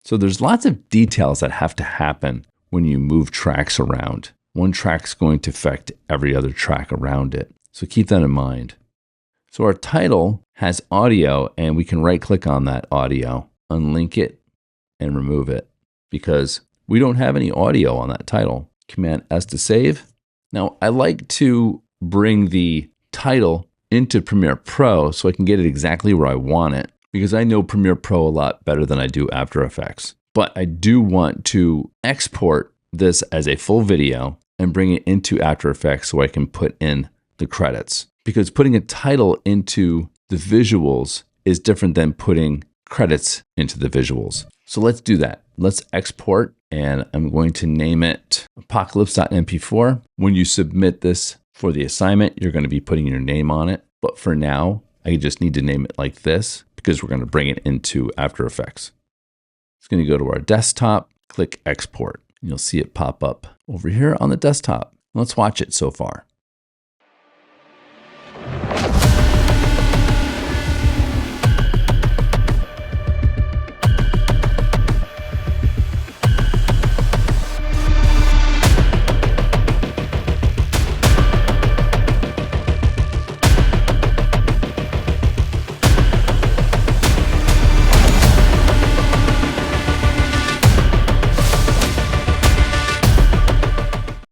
So there's lots of details that have to happen when you move tracks around. One track's going to affect every other track around it. So keep that in mind. So our title has audio, and we can right click on that audio, unlink it, and remove it because we don't have any audio on that title. Command S to save. Now I like to bring the title into Premiere Pro so I can get it exactly where I want it because I know Premiere Pro a lot better than I do After Effects. But I do want to export this as a full video and bring it into After Effects so I can put in the credits. Because putting a title into the visuals is different than putting credits into the visuals. So let's do that. Let's export, and I'm going to name it apocalypse.mp4. When you submit this for the assignment, you're going to be putting your name on it. But for now, I just need to name it like this because we're going to bring it into After Effects. It's going to go to our desktop, click export. You'll see it pop up over here on the desktop. Let's watch it so far.